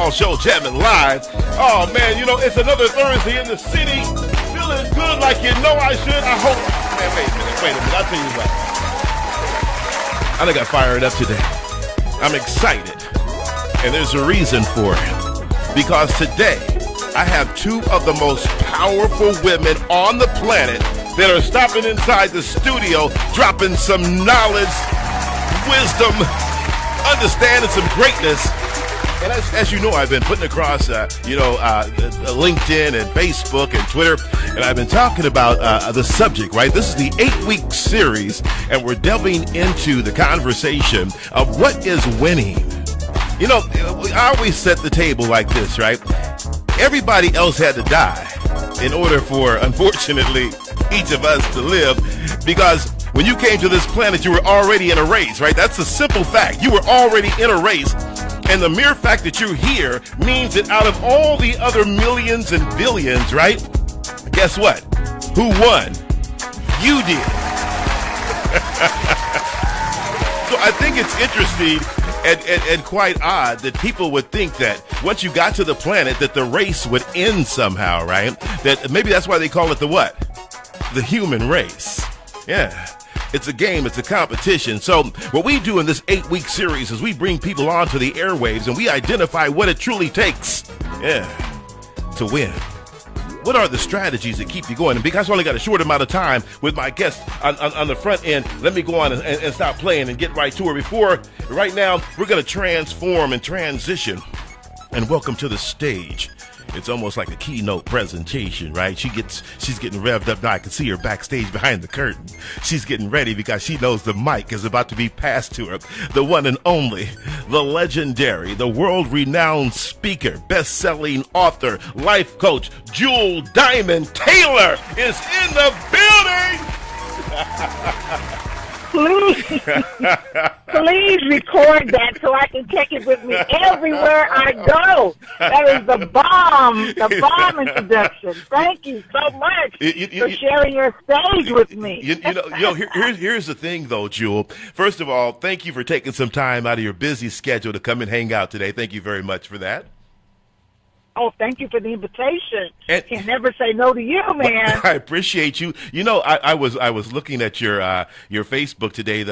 All Show jamming live. Oh, man, you know, it's another Thursday in the city. Feeling good like you know I should. I hope. Man, wait a minute. I'll tell you what. I done got fired up today. I'm excited. And there's a reason for it. Because today, I have two of the most powerful women on the planet that are stopping inside the studio, dropping some knowledge, wisdom, understanding some greatness. And as you know, I've been putting across, LinkedIn and Facebook and Twitter, and I've been talking about the subject, right? This is the 8-week series, and we're delving into the conversation of what is winning. You know, I always set the table like this, right? Everybody else had to die in order for, unfortunately, each of us to live, because when you came to this planet, you were already in a race, right? That's a simple fact. You were already in a race. And the mere fact that you're here means that out of all the other millions and billions, right? Guess what? Who won? You did. So I think it's interesting and quite odd that people would think that once you got to the planet that the race would end somehow, right? That maybe that's why they call it the what? The human race. Yeah. It's a game, it's a competition. So what we do in this 8-week series is we bring people onto the airwaves and we identify what it truly takes, to win. What are the strategies that keep you going? And because I only got a short amount of time with my guest on the front end, let me go on and stop playing and get right to her. Right now, we're going to transform and transition and welcome to the stage. It's almost like a keynote presentation, right? She's getting revved up now. I can see her backstage behind the curtain. She's getting ready because she knows the mic is about to be passed to her. The one and only, the legendary, the world-renowned speaker, best-selling author, life coach, Jewel Diamond Taylor is in the building. Please record that so I can take it with me everywhere I go. That is the bomb introduction. Thank you so much for sharing your stage with me. Here's the thing, though, Jewel. First of all, thank you for taking some time out of your busy schedule to come and hang out today. Thank you very much for that. Oh, thank you for the invitation. Can never say no to you, man. I appreciate you. You know, I was looking at your Facebook today.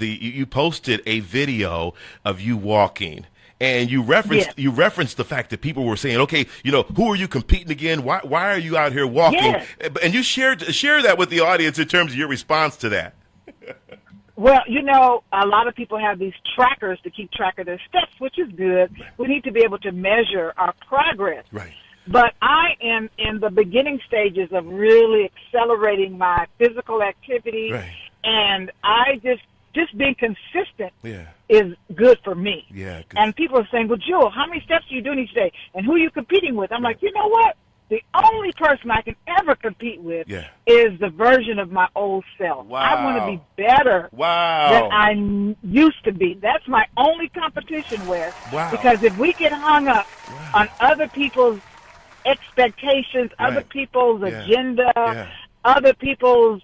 You posted a video of you walking, and you referenced the fact that people were saying, okay, you know, who are you competing against? Why are you out here walking? Yes. And you share that with the audience in terms of your response to that. Well, you know, a lot of people have these trackers to keep track of their steps, which is good. We need to be able to measure our progress. Right. But I am in the beginning stages of really accelerating my physical activity. Right. And I just being consistent is good for me. Yeah. Good. And people are saying, well, Jewel, how many steps are you doing each day? And who are you competing with? I'm like, you know what? The only person I can ever compete with is the version of my old self. Wow. I want to be better than I used to be. That's my only competition, Wes. Wow. Because if we get hung up on other people's expectations, other people's agenda, other people's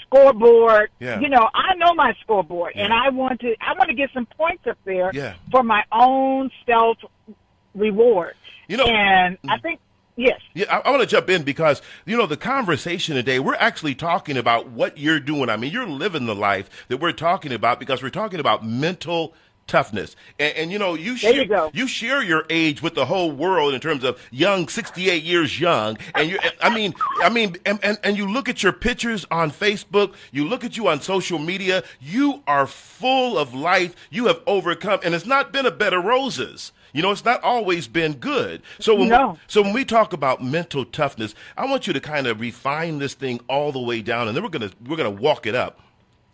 scoreboard, you know, I know my scoreboard, and I want to get some points up there for my own self reward. You know, and I think. Yes. Yeah, I want to jump in because, you know, the conversation today, we're actually talking about what you're doing. I mean, you're living the life that we're talking about because we're talking about mental toughness. And you know, you share your age with the whole world in terms of young, 68 years young. And and you look at your pictures on Facebook, you look at you on social media, you are full of life. You have overcome, and it's not been a bed of roses. You know, it's not always been good. So when we talk about mental toughness, I want you to kind of refine this thing all the way down, and then we're gonna walk it up.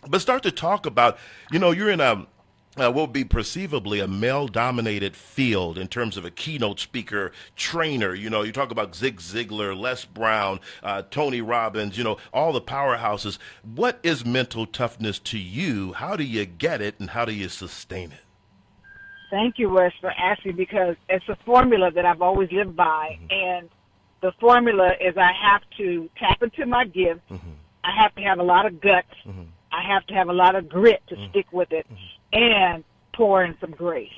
But start to talk about, you know, you're in what would be perceivably a male-dominated field in terms of a keynote speaker, trainer. You know, you talk about Zig Ziglar, Les Brown, Tony Robbins, you know, all the powerhouses. What is mental toughness to you? How do you get it, and how do you sustain it? Thank you, Wes, for asking, because it's a formula that I've always lived by. And the formula is I have to tap into my gift. I have to have a lot of guts. I have to have a lot of grit to stick with it. And pour in some grace,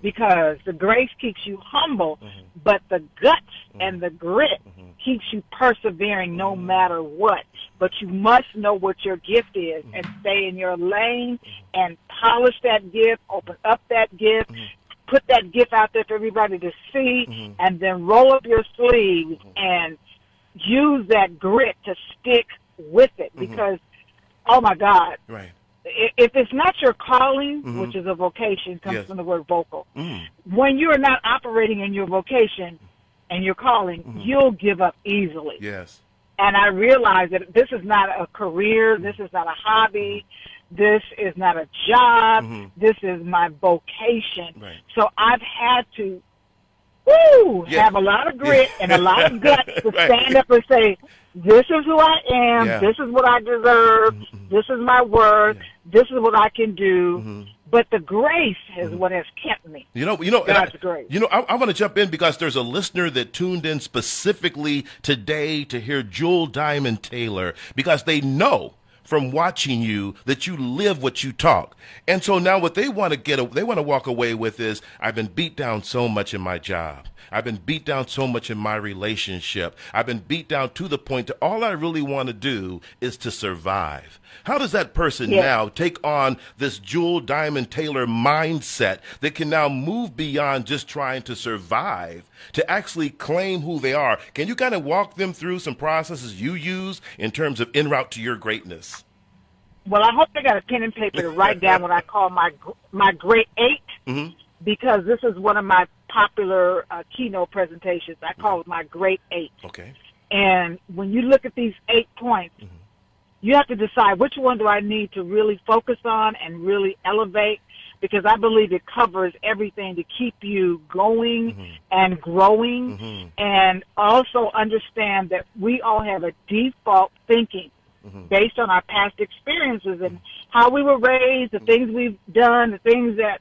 because the grace keeps you humble, but the guts and the grit keeps you persevering no matter what. But you must know what your gift is and stay in your lane and polish that gift, open up that gift, put that gift out there for everybody to see, and then roll up your sleeves and use that grit to stick with it. Because, oh my God, if it's not your calling, which is a vocation, comes from the word vocal, when you are not operating in your vocation and your calling, you'll give up easily. Yes. And I realize that this is not a career, this is not a hobby, this is not a job, this is my vocation. Right. So I've had to have a lot of grit and a lot of guts to stand up and say, this is who I am, this is what I deserve, this is my worth, this is what I can do. But the grace is what has kept me. God's grace. I want to jump in because there's a listener that tuned in specifically today to hear Jewel Diamond Taylor, because they know from watching you that you live what you talk. And so now what they want to walk away with is, I've been beat down so much in my job. I've been beat down so much in my relationship. I've been beat down to the point that all I really want to do is to survive. How does that person now take on this Jewel Diamond Taylor mindset that can now move beyond just trying to survive to actually claim who they are? Can you kind of walk them through some processes you use in terms of en route to your greatness? Well, I hope they got a pen and paper to write down what I call my great 8, because this is one of my popular keynote presentations. I call it my great 8. Okay. And when you look at these 8 points, you have to decide which one do I need to really focus on and really elevate, because I believe it covers everything to keep you going and growing, and also understand that we all have a default thinking based on our past experiences and how we were raised, the things we've done, the things that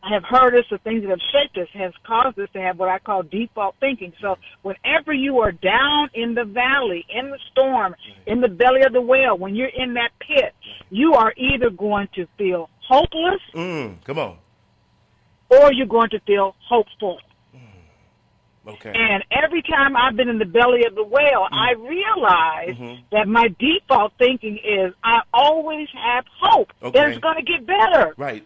have hurt us, the things that have shaped us, has caused us to have what I call default thinking. So whenever you are down in the valley, in the storm, in the belly of the whale, when you're in that pit, you are either going to feel hopeless, come on, or you're going to feel hopeful. Okay. And every time I've been in the belly of the whale, I realize that my default thinking is I always have hope that it's going to get better. Right.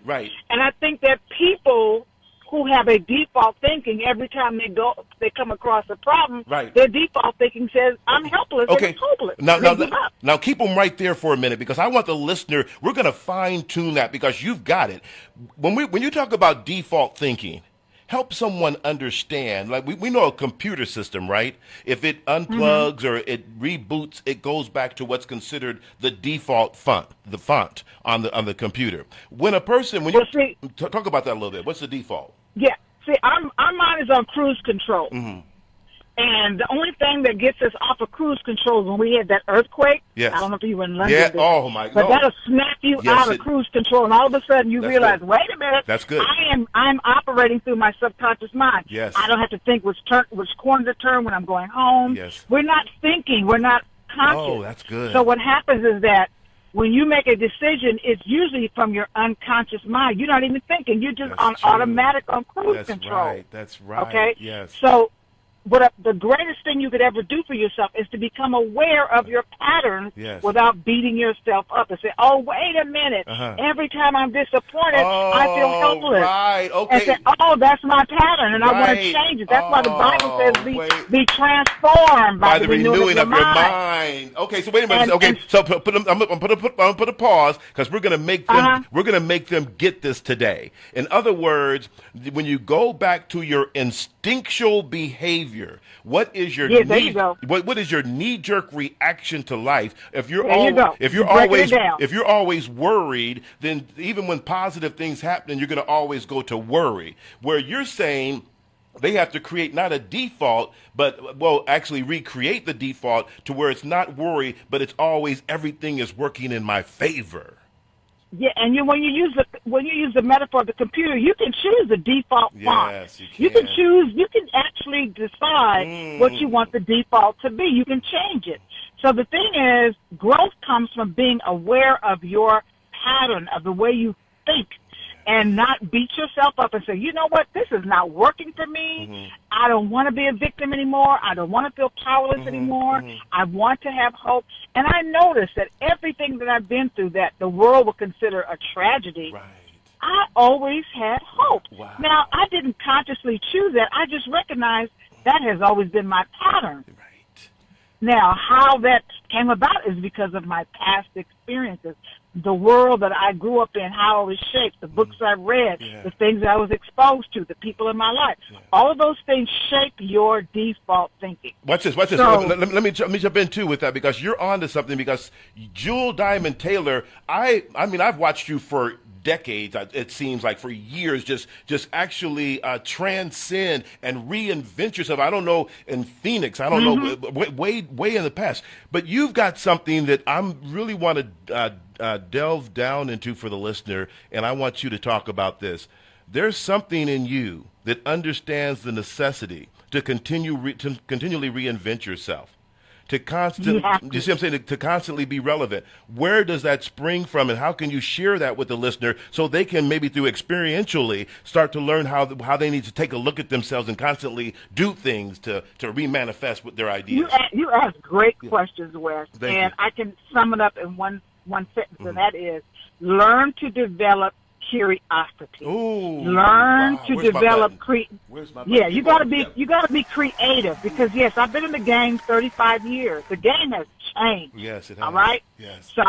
And I think that people who have a default thinking, every time they come across a problem, their default thinking says, I'm helpless and it's hopeless. Now keep them right there for a minute, because I want the listener, we're going to fine tune that, because you've got it. When you talk about default thinking, help someone understand, like we know a computer system, right? If it unplugs or it reboots, it goes back to what's considered the default font, the font on the computer. When a person, talk about that a little bit, what's the default? Yeah, see, our mind is on cruise control. And the only thing that gets us off of cruise control is when we had that earthquake. Yes. I don't know if you were in London. Yeah. Oh my God. But that'll snap you out of cruise control, and all of a sudden you realize, good. wait a minute. That's good. I'm operating through my subconscious mind. Yes. I don't have to think which corner to turn when I'm going home. Yes. We're not thinking. We're not conscious. Oh, that's good. So what happens is that when you make a decision, it's usually from your unconscious mind. You're not even thinking. You're just automatic on cruise control. That's right. Okay? Yes. So the greatest thing you could ever do for yourself is to become aware of your patterns without beating yourself up and say, oh, wait a minute. Every time I'm disappointed, I feel helpless. Right. Okay. And say, oh, that's my pattern, and I want to change it. That's why the Bible says be transformed by the renewing of your mind. Okay, so wait a minute. So I'm going to put a pause, because we're going to make them get this today. In other words, when you go back to your instinctual behavior, what is your what is your knee-jerk reaction to life? If you're always worried, then even when positive things happen, you're going to always go to worry. Where you're saying they have to create not a default, but actually recreate the default to where it's not worry, but it's always everything is working in my favor. Yeah, and when you use the metaphor of the computer, you can choose the default font. Yes, you can choose. You can actually decide what you want the default to be. You can change it. So the thing is, growth comes from being aware of your pattern, of the way you think. and not beat yourself up and say, you know what, this is not working for me. I don't want to be a victim anymore. I don't want to feel powerless anymore. I want to have hope. And I noticed that everything that I've been through that the world would consider a tragedy, I always had hope. Wow. Now, I didn't consciously choose that. I just recognized that has always been my pattern. Now, how that came about is because of my past experiences, the world that I grew up in, how I was shaped, the books I read, the things that I was exposed to, the people in my life. All of those things shape your default thinking. Watch this. So, let me jump in too with that, because you're onto something. Because Jewel Diamond Taylor, I mean, I've watched you for decades, it seems like, for years, just actually transcend and reinvent yourself. I don't know, in Phoenix, I don't know, way in the past. But you've got something that I really want to delve down into for the listener, and I want you to talk about this. There's something in you that understands the necessity to continually reinvent yourself. To constantly, you see what I'm saying? To constantly be relevant. Where does that spring from, and how can you share that with the listener so they can maybe through experientially start to learn how they need to take a look at themselves and constantly do things to remanifest with their ideas? You ask great questions, Wes, and I can sum it up in one sentence, and that is: learn to develop curiosity. Learn to develop you got to be creative, because yes, I've been in the game 35 years. The game has changed. Yes, it has. All right? Yes. So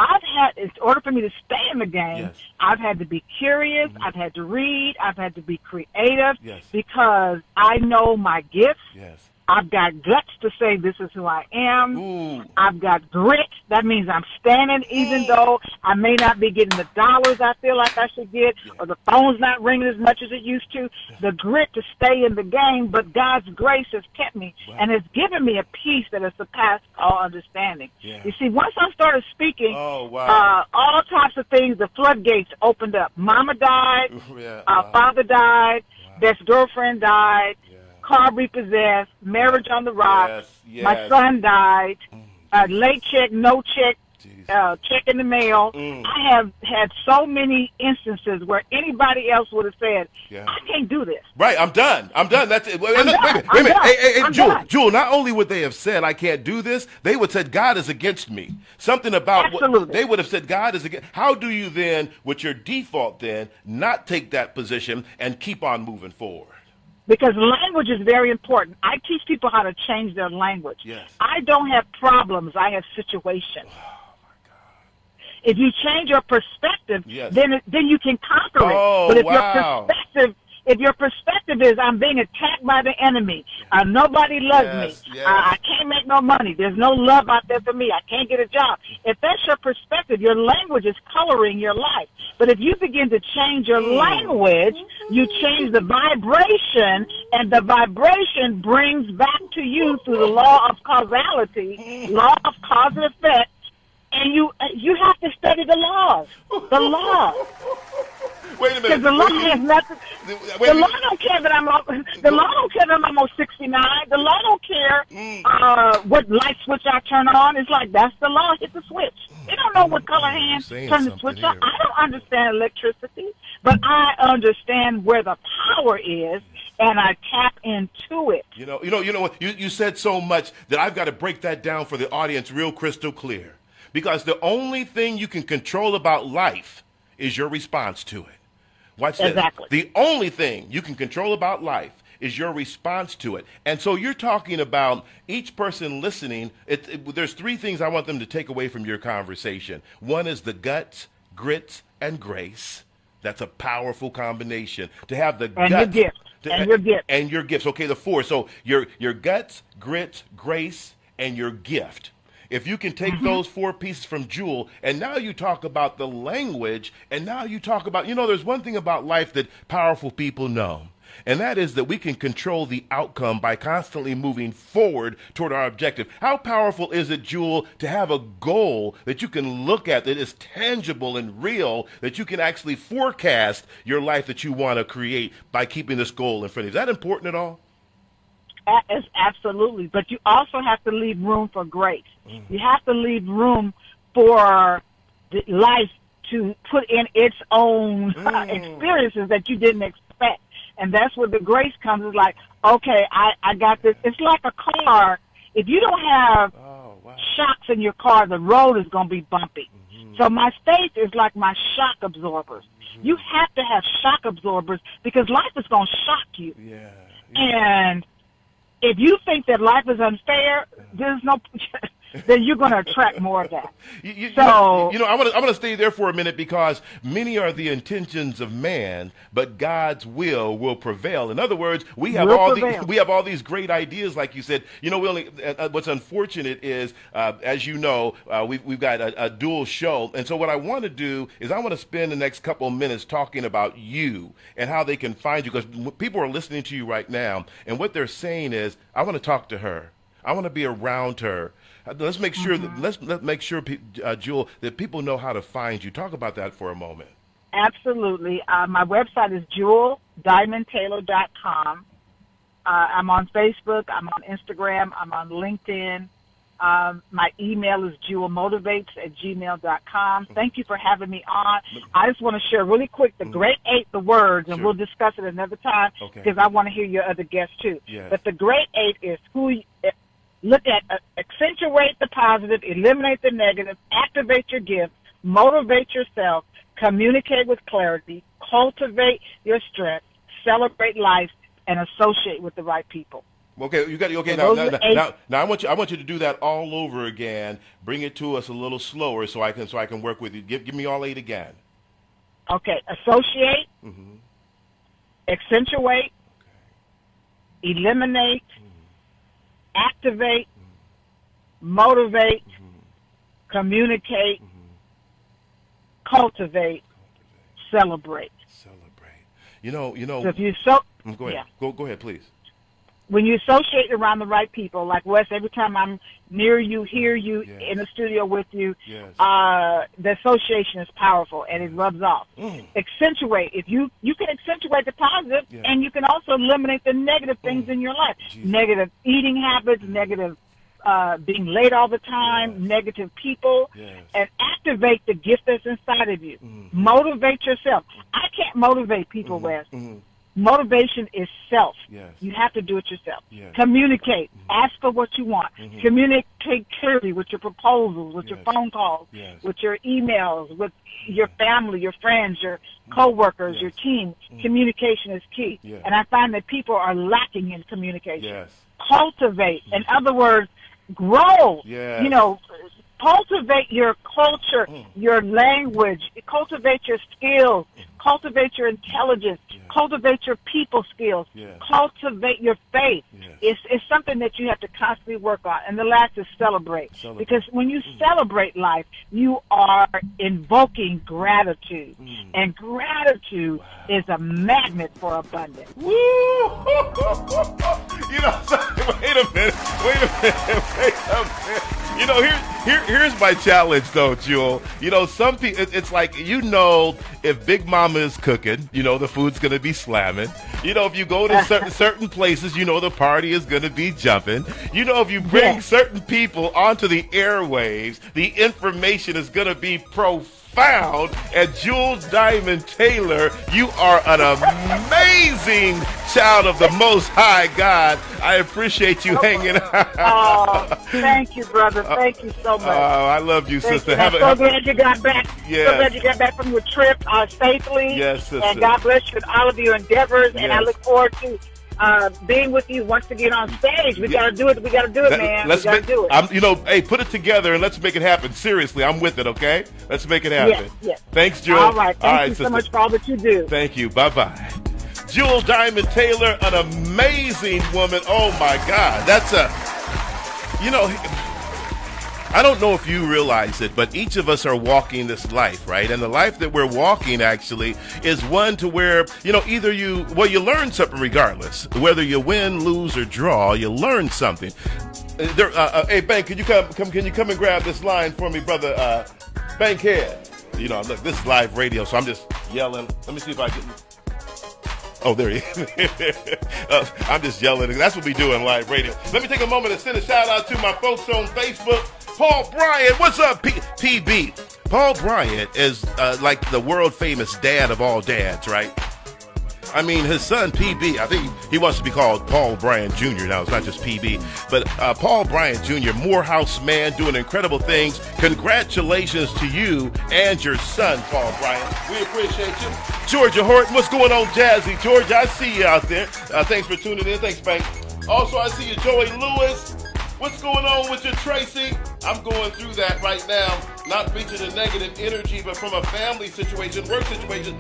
in order for me to stay in the game, I've had to be curious, I've had to read, I've had to be creative, because I know my gifts. Yes. I've got guts to say this is who I am. I've got grit. That means I'm standing even though I may not be getting the dollars I feel like I should get, or the phone's not ringing as much as it used to. The grit to stay in the game, but God's grace has kept me and has given me a peace that has surpassed all understanding. You see, once I started speaking, all types of things, the floodgates opened up. Mama died, father died, best girlfriend died, car repossessed, marriage on the rocks, my son died, late check, no check, check in the mail. I have had so many instances where anybody else would have said, I can't do this. Right, I'm done. That's it. Wait a minute. Hey, Jewel, not only would they have said, I can't do this, they would have said, God is against me. Something about what they would have said, God is against. How do you then, with your default then, not take that position and keep on moving forward? Because language is very important. I teach people how to change their language. I don't have problems. I have situations. If you change your perspective, then you can conquer it. But if your perspective is, I'm being attacked by the enemy, nobody loves me, I can't make no money, there's no love out there for me, I can't get a job. If that's your perspective, your language is coloring your life. But if you begin to change your language, you change the vibration, and the vibration brings back to you through the law of causality, law of cause and effect, and you have to study the laws. The law. Wait a minute. Because the law has nothing. The law don't care that I'm. The law don't care that I'm almost 69. The law don't care what light switch I turn on. It's like that's the law. Hit the switch. They don't know what color hand turn the switch on. I don't understand electricity, but I understand where the power is, and I tap into it. You know what? You said so much that I've got to break that down for the audience real crystal clear. Because the only thing you can control about life is your response to it. Watch this. Exactly. The only thing you can control about life is your response to it. And so you're talking about each person listening. There's three things I want them to take away from your conversation. One is the guts, grit, and grace. That's a powerful combination. To have the guts. Your gift. And your gifts. Okay, the four. So your guts, grit, grace, and your gift. If you can take those four pieces from Jewel, and now you talk about the language, and now you talk about, there's one thing about life that powerful people know, and that is that we can control the outcome by constantly moving forward toward our objective. How powerful is it, Jewel, to have a goal that you can look at that is tangible and real, that you can actually forecast your life that you want to create by keeping this goal in front of you? Is that important at all? Absolutely, but you also have to leave room for grace. You have to leave room for the life to put in its own experiences that you didn't expect. And that's where the grace comes. It's like, okay, I got this. It's like a car. If you don't have shocks in your car, the road is going to be bumpy. So my faith is like my shock absorbers. You have to have shock absorbers because life is going to shock you. Yeah. And if you think that life is unfair, there's no then you're going to attract more of that. I want to stay there for a minute because many are the intentions of man, but God's will prevail. In other words, we have all these great ideas, like you said. We only. What's unfortunate is, as you know, we've got a dual show, and so what I want to do is I want to spend the next couple of minutes talking about you and how they can find you, because people are listening to you right now, and what they're saying is, I want to talk to her. I want to be around her. Let's make sure let's make sure, Jewel, that people know how to find you. Talk about that for a moment. Absolutely. My website is JewelDiamondTaylor.com. I'm on Facebook. I'm on Instagram. I'm on LinkedIn. My email is jewelmotivates@gmail.com. Thank you for having me on. I just want to share really quick the Great 8, the words, and we'll discuss it another time because I want to hear your other guests too. Yes. But the Great 8 is look at, accentuate the positive, eliminate the negative, activate your gift, motivate yourself, communicate with clarity, cultivate your strength, celebrate life, and associate with the right people. Okay, you got okay. Now I want you to do that all over again. Bring it to us a little slower so I can work with you. Give me all 8 again. Okay, associate, accentuate, eliminate, activate, motivate, communicate, cultivate, celebrate. So if you go ahead. Go ahead, please. When you associate around the right people, like Wes, every time I'm near you, hear you, in the studio with you, the association is powerful and it rubs off. Accentuate. If you can accentuate the positive, and you can also eliminate the negative things in your life. Negative eating habits, negative being late all the time, negative people, and activate the gift that's inside of you. Motivate yourself. I can't motivate people, Wes. Motivation is self. You have to do it yourself. Communicate. Ask for what you want. Communicate clearly with your proposals, with your phone calls, with your emails, with your family, your friends, your coworkers, your team. Communication is key. And I find that people are lacking in communication. Cultivate. In other words, grow. Cultivate your culture, your language, cultivate your skills, cultivate your intelligence, cultivate your people skills, cultivate your faith. It's something that you have to constantly work on. And the last is celebrate. Because when you celebrate life, you are invoking gratitude. And gratitude is a magnet for abundance. Woo! Wait a minute. Here's my challenge, though, Jewel. Some people, it's like, if Big Mama is cooking, the food's going to be slamming. If you go to certain places, the party is going to be jumping. If you bring certain people onto the airwaves, the information is going to be profound. And Jewel Diamond Taylor, you are an amazing child of the Most High God. I appreciate you hanging out. Thank you, brother. Thank you so much. I love you, sister. I'm so glad you got back. Yes. So glad you got back from your trip safely. Yes, sister. And God bless you in all of your endeavors. Yes. And I look forward to being with you once again on stage. We got to do it. We got to do it, man. We got to do it. Hey, put it together and let's make it happen. Seriously, I'm with it, okay? Let's make it happen. Yes. Thanks, Jewel. All right. Thank you so much for all that you do. Thank you. Bye-bye. Jewel Diamond Taylor, an amazing woman. Oh, my God. That's I don't know if you realize it, but each of us are walking this life, right? And the life that we're walking actually is one to where, either you learn something regardless. Whether you win, lose, or draw, you learn something. Hey, Bank, can you come and grab this line for me, brother? Bankhead. Look, this is live radio, so I'm just yelling. Let me see if I can. Oh, there he is. I'm just yelling. That's what we do in live radio. Let me take a moment and send a shout out to my folks on Facebook. Paul Bryant, what's up, PB? Paul Bryant is like the world famous dad of all dads, right? I mean, his son, PB, I think he wants to be called Paul Bryant Jr. now. It's not just PB. But Paul Bryant Jr., Morehouse man, doing incredible things. Congratulations to you and your son, Paul Bryant. We appreciate you. Georgia Horton, what's going on, Jazzy? Georgia, I see you out there. Thanks for tuning in. Thanks, Bank. Also, I see you, Joey Lewis. What's going on with you, Tracy? I'm going through that right now. Not reaching a negative energy, but from a family situation, work situation.